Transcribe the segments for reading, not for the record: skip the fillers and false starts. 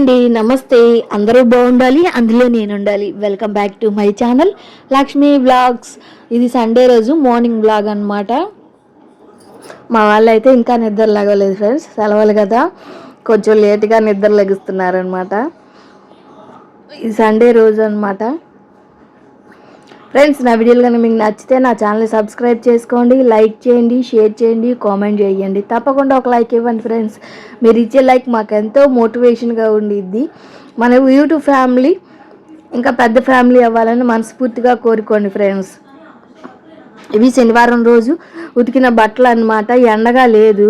అండి, నమస్తే. అందరూ బాగుండాలి, అందులో నేను ఉండాలి. Welcome back to my channel Lakshmi vlogs. ఇది సండే రోజు మార్నింగ్ వ్లాగ్ అనమాట. మా వాళ్ళు అయితే ఇంకా నిద్ర లేగలేదు ఫ్రెండ్స్, సెలవులు కదా, కొంచెం లేట్గా నిద్ర లెగుస్తున్నారనమాట. ఇది సండే రోజు అనమాట. ఫ్రెండ్స్, నా వీడియోలు కానీ మీకు నచ్చితే నా ఛానల్ని సబ్స్క్రైబ్ చేసుకోండి, లైక్ చేయండి, షేర్ చేయండి, కామెంట్ చేయండి. తప్పకుండా ఒక లైక్ ఇవ్వండి ఫ్రెండ్స్. మీరు ఇచ్చే లైక్ మాకు ఎంతో మోటివేషన్గా ఉండిద్ది. మన యూట్యూబ్ ఫ్యామిలీ ఇంకా పెద్ద ఫ్యామిలీ అవ్వాలని మనస్ఫూర్తిగా కోరుకోండి ఫ్రెండ్స్. ఇవి శనివారం రోజు ఉతికిన బట్టలు అన్నమాట. ఎండగా లేదు,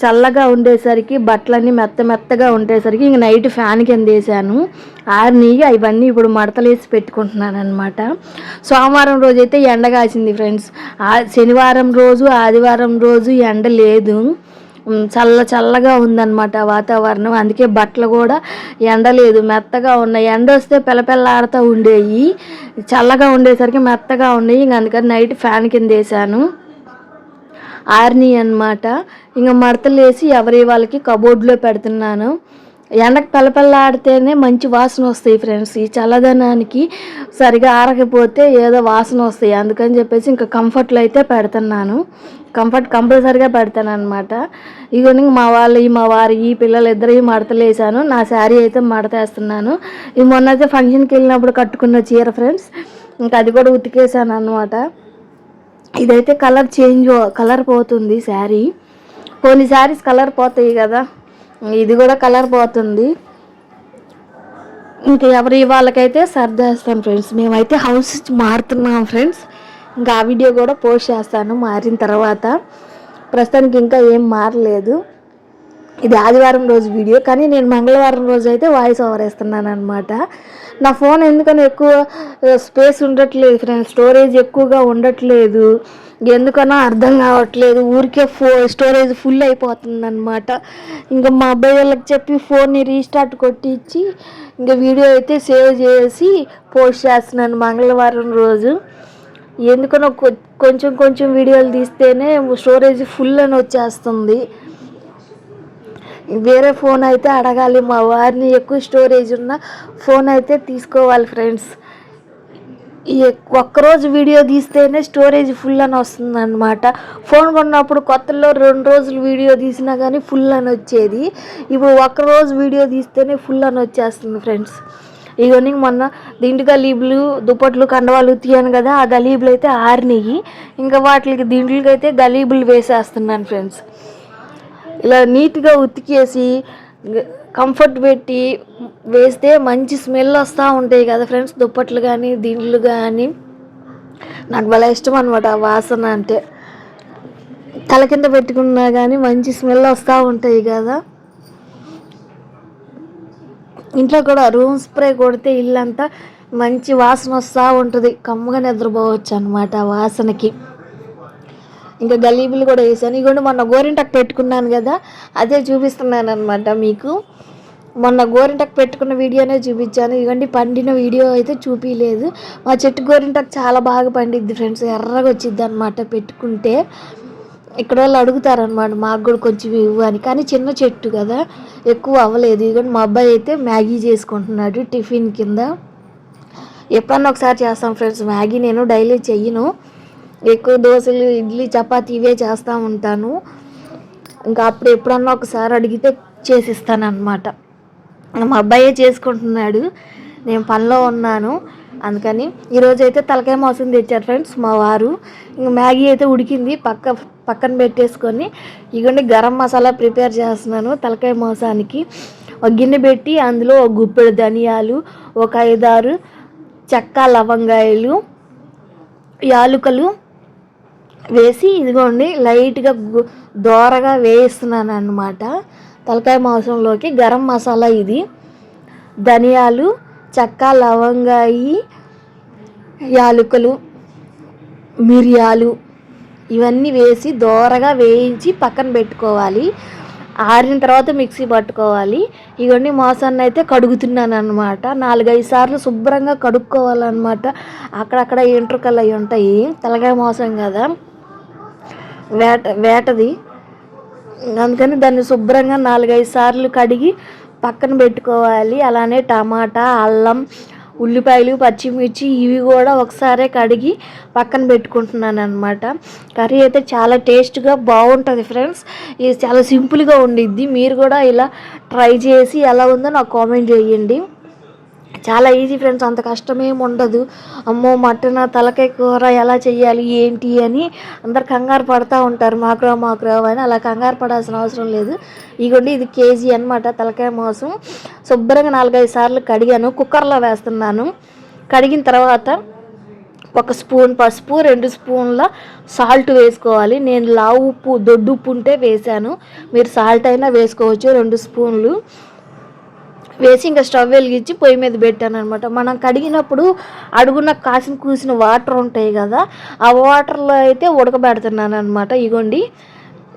చల్లగా ఉండేసరికి బట్టలన్నీ మెత్తగా ఉండేసరికి ఇంక నైట్ ఫ్యాన్ కింద వేసాను. ఆరిని ఇవన్నీ ఇప్పుడు మడతలేసి పెట్టుకుంటున్నాను అనమాట. సోమవారం రోజు అయితే ఎండ కాసింది ఫ్రెండ్స్. శనివారం రోజు ఆదివారం రోజు ఎండ లేదు, చల్లగా ఉందన్నమాట వాతావరణం. అందుకే బట్టలు కూడా ఎండలేదు, మెత్తగా ఉన్నాయి. ఎండ వస్తే పిల్లపిల్లాడుతూ ఉండేవి, చల్లగా ఉండేసరికి మెత్తగా ఉండేవి. ఇంక అందుకని నైట్ ఫ్యాన్ కింద వేసాను, ఆర్ని అనమాట. ఇంకా మడతలు వేసి ఎవరి వాళ్ళకి కబోర్డ్లో పెడుతున్నాను. ఎండకు పిల్లపిల్లాడితేనే మంచి వాసన వస్తాయి ఫ్రెండ్స్. ఈ చల్లదనానికి సరిగా ఆరకపోతే ఏదో వాసన వస్తాయి. అందుకని చెప్పేసి ఇంకా కంఫర్ట్లో అయితే పెడుతున్నాను. కంఫర్ట్ కంపల్సరీగా పెడతాను అనమాట. ఇవన్నీ మా వారి ఈ పిల్లలు ఇద్దరు మడతలు వేసాను. నా శారీ అయితే మడతేస్తున్నాను. ఈ మొన్న అయితే ఫంక్షన్కి వెళ్ళినప్పుడు కట్టుకున్న చీర ఫ్రెండ్స్, ఇంకా అది కూడా ఉతికేసాను అనమాట. ఇదైతే కలర్ పోతుంది శారీ. కొన్ని శారీస్ కలర్ పోతాయి కదా, ఇది కూడా కలర్ పోతుంది. ఇంకా వాళ్ళకైతే సర్దేస్తాను ఫ్రెండ్స్. మేమైతే హౌస్ మారుతున్నాం ఫ్రెండ్స్. ఇంకా ఆ వీడియో కూడా పోస్ట్ చేస్తాను మారిన తర్వాత. ప్రస్తుతానికి ఇంకా ఏం మారలేదు. ఇది ఆదివారం రోజు వీడియో, కానీ నేను మంగళవారం రోజు అయితే వాయిస్ ఓవర్ వేస్తున్నాను అనమాట. నా ఫోన్ ఎందుకని ఎక్కువ స్పేస్ ఉండట్లేదు ఫ్రెండ్స్, స్టోరేజ్ ఎక్కువగా ఉండట్లేదు. ఎందుకనో అర్థం కావట్లేదు, ఊరికే స్టోరేజ్ ఫుల్ అయిపోతుంది అనమాట. ఇంకా మా అబ్బాయి వాళ్ళకి చెప్పి ఫోన్ని రీస్టార్ట్ కొట్టించి ఇంకా వీడియో అయితే సేవ్ చేసి పోస్ట్ చేస్తున్నాను మంగళవారం రోజు. ఎందుకనో కొంచెం వీడియోలు తీస్తేనే స్టోరేజ్ ఫుల్ అని వచ్చేస్తుంది. వేరే ఫోన్ అయితే అడగాలి మా వారిని, ఎక్కువ స్టోరేజ్ ఉన్న ఫోన్ అయితే తీసుకోవాలి ఫ్రెండ్స్. ఒక్కరోజు వీడియో తీస్తేనే స్టోరేజ్ ఫుల్ అని వస్తుంది అనమాట. ఫోన్ కొన్నప్పుడు కొత్తలో 2 రోజులు వీడియో తీసినా కానీ ఫుల్ అని వచ్చేది. ఇప్పుడు ఒక్కరోజు వీడియో తీస్తేనే ఫుల్ అని వచ్చేస్తుంది ఫ్రెండ్స్. ఇవన్నీ మొన్న దిండు గలీబులు, దుప్పట్లు, కండవాలు తీయను కదా, ఆ గలీబులు అయితే ఆరినాయి. ఇంకా వాటికి దిండ్లకి అయితే గలీబులు వేసేస్తున్నాను ఫ్రెండ్స్. ఇలా నీట్గా ఉతికేసి కంఫర్ట్ పెట్టి వేస్తే మంచి స్మెల్ వస్తూ ఉంటాయి కదా ఫ్రెండ్స్, దుప్పట్లు కానీ దిండ్లు కానీ. నాకు భలే ఇష్టం అనమాట ఆ వాసన అంటే. తల కింద పెట్టుకున్నా కానీ మంచి స్మెల్ వస్తూ ఉంటాయి కదా. ఇంట్లో కూడా రూమ్ స్ప్రే కొడితే ఇల్లంతా మంచి వాసన వస్తూ ఉంటుంది, కమ్మగా నిద్రపోవచ్చు అనమాట ఆ వాసనకి. ఇంకా గలీబులు కూడా వేసాను. ఇగోండి మొన్న గోరింటాకు పెట్టుకున్నాను కదా, అదే చూపిస్తున్నాను అనమాట మీకు. మొన్న గోరింటాకు పెట్టుకున్న వీడియోనే చూపించాను. ఇగోండి పండిన వీడియో అయితే చూపించలేదు. మా చెట్టు గోరింటాకు చాలా బాగా పండిద్ది ఫ్రెండ్స్, ఎర్రగా వచ్చిద్ది అనమాట పెట్టుకుంటే. ఇక్కడ వాళ్ళు అడుగుతారనమాట మాకు కూడా కొంచెం ఇవ్వు అని, కానీ చిన్న చెట్టు కదా ఎక్కువ అవ్వలేదు. ఇగోండి మా అబ్బాయి అయితే మ్యాగీ చేసుకుంటున్నాడు టిఫిన్ కింద. ఎప్పుడన్నా ఒకసారి చేస్తాం ఫ్రెండ్స్ మ్యాగీ, నేను డైలీ చెయ్యను. ఎక్కువ దోశలు, ఇడ్లీ, చపాతీ ఇవే చేస్తూ ఉంటాను. ఇంకా అప్పుడు ఎప్పుడన్నా ఒకసారి అడిగితే చేసిస్తాను అనమాట. మా అబ్బాయే చేసుకుంటున్నాడు, నేను పనిలో ఉన్నాను. అందుకని ఈరోజు అయితే తలకాయ మాంసం తెచ్చారు ఫ్రెండ్స్ మా వారు. ఇంకా మ్యాగీ అయితే ఉడికింది, పక్కన పెట్టేసుకొని ఇగోండి గరం మసాలా ప్రిపేర్ చేస్తున్నాను తలకాయ మాంసానికి. ఒక గిన్నె పెట్టి అందులో ఒక గుప్పెడు ధనియాలు, ఒక 5-6 చెక్క, లవంగాయలు, యాలుకలు వేసి ఇదిగోండి లైట్గా దోరగా వేయిస్తున్నాను అన్నమాట. తలకాయ మాంసంలోకి గరం మసాలా ఇది, ధనియాలు, చెక్క, లవంగాయి, యాలుకలు, మిరియాలు ఇవన్నీ వేసి దోరగా వేయించి పక్కన పెట్టుకోవాలి. ఆరిన తర్వాత మిక్సీ పట్టుకోవాలి. ఇవన్నీ మాంసాన్ని అయితే కడుగుతున్నాను అనమాట. 4-5 సార్లు శుభ్రంగా కడుక్కోవాలన్నమాట. అక్కడక్కడ ఎంట్రుకలు అవి ఉంటాయి, తలకాయ మాంసం కదా వేటది. అందుకని దాన్ని శుభ్రంగా 4-5 సార్లు కడిగి పక్కన పెట్టుకోవాలి. అలానే టమాటా, అల్లం, ఉల్లిపాయలు, పచ్చిమిర్చి ఇవి కూడా ఒకసారి కడిగి పక్కన పెట్టుకుంటున్నాను అనమాట. కర్రీ అయితే చాలా టేస్ట్గా బాగుంటుంది ఫ్రెండ్స్. ఇది చాలా సింపుల్గా ఉండిద్ది. మీరు కూడా ఇలా ట్రై చేసి ఎలా ఉందో నాకు కామెంట్ చేయండి. చాలా ఈజీ ఫ్రెండ్స్, అంత కష్టమేమి ఉండదు. అమ్మో మటన్ తలకాయ కూర ఎలా చెయ్యాలి ఏంటి అని అందరు కంగారు పడుతూ ఉంటారు. మాకు అని. అలా కంగారు పడాల్సిన అవసరం లేదు. ఇగోండి ఇది కేజీ అనమాట తలకాయ మాంసం. శుభ్రంగా 4-5 సార్లు కడిగాను. కుక్కర్లో వేస్తున్నాను. కడిగిన తర్వాత 1 స్పూన్ పసుపు, 2 స్పూన్ల సాల్ట్ వేసుకోవాలి. నేను లావు ఉప్పు, దొడ్డు ఉప్పు ఉంటే వేసాను. మీరు సాల్ట్ అయినా వేసుకోవచ్చు. 2 స్పూన్లు వేసి ఇంకా స్టవ్ వెలిగించి పొయ్యి మీద పెట్టాను అనమాట. మనం కడిగినప్పుడు అడుగున కూసిన వాటర్ ఉంటాయి కదా, ఆ వాటర్లో అయితే ఉడకబెడుతున్నాను అనమాట. ఇగోండి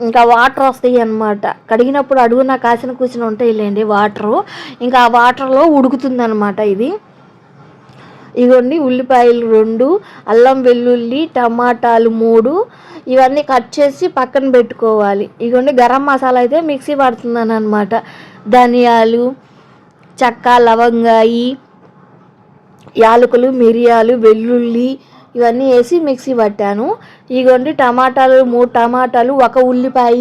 ఇంకా వాటర్ వస్తాయి అన్నమాట. కడిగినప్పుడు అడుగున కూసిన ఉంటాయిలేండి వాటరు, ఇంకా ఆ వాటర్లో ఉడుకుతుంది అనమాట. ఇది ఇగోండి ఉల్లిపాయలు 2, అల్లం వెల్లుల్లి టమాటాలు 3 ఇవన్నీ కట్ చేసి పక్కన పెట్టుకోవాలి. ఇగోండి గరం మసాలా అయితే మిక్సీ పడుతున్నాను అనమాట. ధనియాలు, చెక్క, లవంగాయి, యాలకులు, మిరియాలు, వెల్లుల్లి ఇవన్నీ వేసి మిక్సీ పట్టాను. ఇగోండి టమాటాలు 3 టమాటాలు, 1 ఉల్లిపాయ,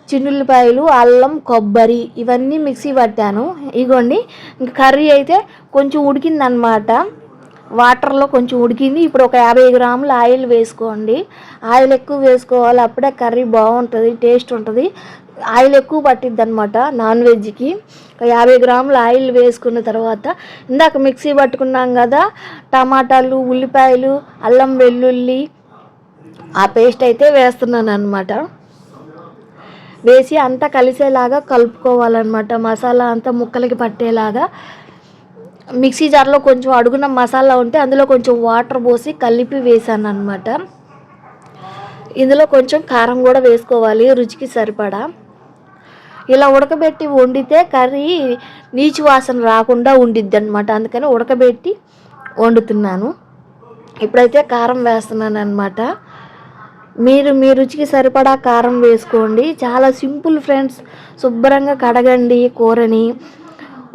చిన్నుల్లిపాయలు, అల్లం, కొబ్బరి ఇవన్నీ మిక్సీ పట్టాను. ఇగోండి ఇంకా కర్రీ అయితే కొంచెం ఉడికిందనమాట. వాటర్లో కొంచెం ఉడికింది. ఇప్పుడు ఒక 50 గ్రాముల ఆయిల్ వేసుకోండి. ఆయిల్ ఎక్కువ వేసుకోవాలి, అప్పుడే కర్రీ బాగుంటుంది, టేస్ట్ ఉంటుంది. ఆయిల్ ఎక్కువ పట్టిద్ది అనమాట నాన్ వెజ్కి. 50 గ్రాముల ఆయిల్ వేసుకున్న తర్వాత ఇందాక మిక్సీ పట్టుకున్నాం కదా టమాటాలు, ఉల్లిపాయలు, అల్లం వెల్లుల్లి ఆ పేస్ట్ అయితే వేస్తున్నాను అనమాట. వేసి అంతా కలిసేలాగా కలుపుకోవాలన్నమాట. మసాలా అంతా ముక్కలకి పట్టేలాగా. మిక్సీ జార్లో కొంచెం అడుగున మసాలా ఉంటే అందులో కొంచెం వాటర్ పోసి కలిపి వేసాను అనమాట. ఇందులో కొంచెం కారం కూడా వేసుకోవాలి రుచికి సరిపడా. ఇలా ఉడకబెట్టి వండితే కర్రీ నీచు వాసన రాకుండా ఉండిద్ది అనమాట. అందుకని ఉడకబెట్టి వండుతున్నాను. ఇప్పుడైతే కారం వేస్తున్నాను అనమాట. మీరు మీ రుచికి సరిపడా కారం వేసుకోండి. చాలా సింపుల్ ఫ్రెండ్స్. శుభ్రంగా కడగండి కూరని,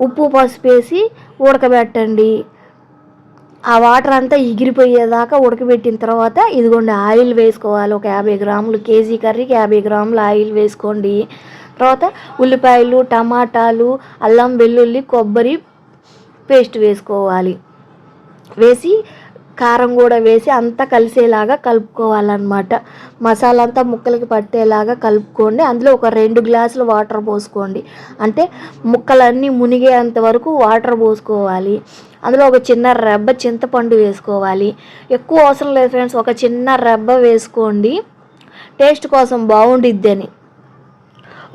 ఉప్పు పసుపు వేసి ఉడకబెట్టండి. ఆ వాటర్ అంతా ఎగిరిపోయేదాకా ఉడకబెట్టిన తర్వాత ఇదిగోండి ఆయిల్ వేసుకోవాలి. ఒక 50 గ్రాములు, కేజీ కర్రీకి 50 గ్రాములు ఆయిల్ వేసుకోండి. తర్వాత ఉల్లిపాయలు, టమాటాలు, అల్లం వెల్లుల్లి కొబ్బరి పేస్ట్ వేసుకోవాలి. వేసి కారం కూడా వేసి అంతా కలిసేలాగా కలుపుకోవాలన్నమాట. మసాలా అంతా ముక్కలకి పట్టేలాగా కలుపుకోండి. అందులో ఒక 2 గ్లాసులు వాటర్ పోసుకోండి. అంటే ముక్కలన్నీ మునిగేంత వరకు వాటర్ పోసుకోవాలి. అందులో ఒక చిన్న రెబ్బ చింతపండు వేసుకోవాలి. ఎక్కువ అవసరం లేదు ఫ్రెండ్స్, ఒక చిన్న రెబ్బ వేసుకోండి, టేస్ట్ కోసం బాగుండిద్దని.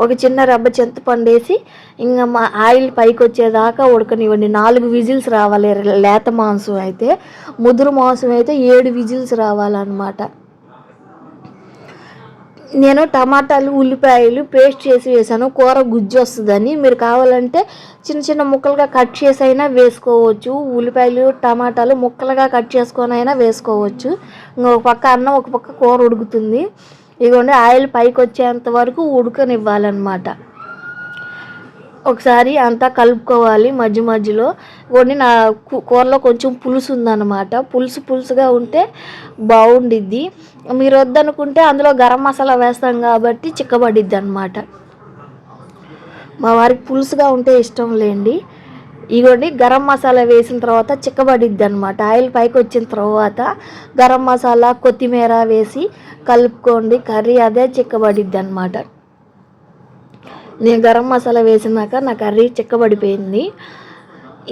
ఒక చిన్న రెబ్బ చింతపండు వేసి ఇంకా ఆయిల్ పైకి వచ్చేదాకా ఉడకనివ్వండి. 4 విజిల్స్ రావాలి. లేత మాంసం అయితే, ముదురు మాంసం అయితే 7 విజిల్స్ రావాలన్నమాట. నేను టమాటాలు, ఉల్లిపాయలు పేస్ట్ చేసి వేసాను, కూర గుజ్జు వస్తుందని. మీరు కావాలంటే చిన్న చిన్న ముక్కలుగా కట్ చేసి అయినా వేసుకోవచ్చు. ఉల్లిపాయలు టమాటాలు ముక్కలుగా కట్ చేసుకొని అయినా వేసుకోవచ్చు. ఇంకొక పక్క అన్నం, ఒక పక్క కూర ఉడుకుతుంది. ఇదిగోండి ఆయిల్ పైకి వచ్చేంత వరకు ఉడకనివ్వాలన్నమాట. ఒకసారి అంతా కలుపుకోవాలి మధ్య మధ్యలో. కొన్ని నా కూరలో కొంచెం పులుసు ఉందన్నమాట. పులుసుగా ఉంటే బాగుండిద్ది. మీరు వద్దనుకుంటే అందులో గరం మసాలా వేస్తాం కాబట్టి చిక్కబడిద్ది అనమాట. మా వారికి పులుసుగా ఉంటే ఇష్టం లేండి. ఇగోండి గరం మసాలా వేసిన తర్వాత చిక్కబడిద్ది అనమాట. ఆయిల్ పైకి వచ్చిన తర్వాత గరం మసాలా, కొత్తిమీర వేసి కలుపుకోండి. కర్రీ అదే చిక్కబడిద్ది అనమాట. నేను గరం మసాలా వేసినాక నా కర్రీ చిక్కబడిపోయింది.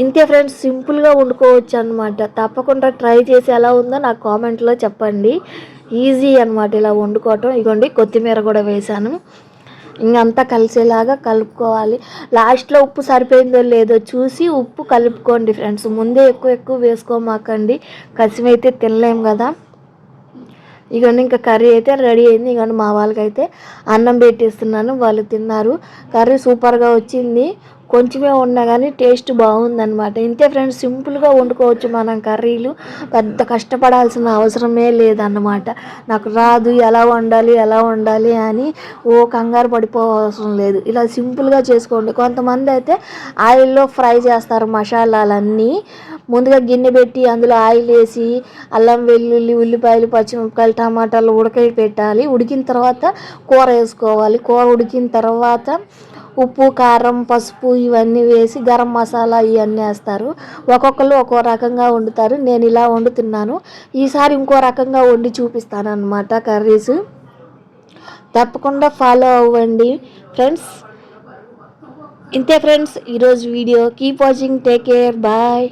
ఇంతే ఫ్రెండ్స్, సింపుల్గా వండుకోవచ్చు అనమాట. తప్పకుండా ట్రై చేసి ఎలా ఉందో నాకు కామెంట్లో చెప్పండి. ఈజీ అనమాట ఇలా వండుకోవటం. ఇగోండి కొత్తిమీర కూడా వేసాను. ఇంకంతా కలిసేలాగా కలుపుకోవాలి. లాస్ట్లో ఉప్పు సరిపోయిందో లేదో చూసి ఉప్పు కలుపుకోండి ఫ్రెండ్స్. ముందే ఎక్కువ వేసుకోమాకండి, కసిమైతే తినలేం కదా. ఇగోండి ఇంకా కర్రీ అయితే రెడీ అయింది. ఇగోండి మా వాళ్ళకైతే అన్నం పెట్టిస్తున్నాను, వాళ్ళు తిన్నారు. కర్రీ సూపర్గా వచ్చింది, కొంచెమే ఉన్నా కానీ టేస్ట్ బాగుందన్నమాట. ఇంతే ఫ్రెండ్స్, సింపుల్గా వండుకోవచ్చు మనం కర్రీలు, పెద్ద కష్టపడాల్సిన అవసరమే లేదన్నమాట. నాకు రాదు, ఎలా వండాలి అని కంగారు పడిపోవసరం లేదు. ఇలా సింపుల్గా చేసుకోండి. కొంతమంది అయితే ఆయిల్లో ఫ్రై చేస్తారు మసాలాలన్నీ. ముందుగా గిన్నె పెట్టి అందులో ఆయిల్ వేసి అల్లం వెల్లుల్లి ఉల్లిపాయలు పచ్చిమిరపకాయలు టమాటాలు పెట్టాలి. ఉడికిన తర్వాత కూర వేసుకోవాలి. కూర ఉడికిన తర్వాత ఉప్పు కారం పసుపు ఇవన్నీ వేసి గరం మసాలా ఇవన్నీ వేస్తారు. ఒక్కొక్కరు ఒక్కో రకంగా వండుతారు. నేను ఇలా వండుతున్నాను. ఈసారి ఇంకో రకంగా వండి చూపిస్తాను అన్నమాట కర్రీస్. తప్పకుండా ఫాలో అవ్వండి ఫ్రెండ్స్. ఇంతే ఫ్రెండ్స్ ఈరోజు video. Keep watching, take care, bye.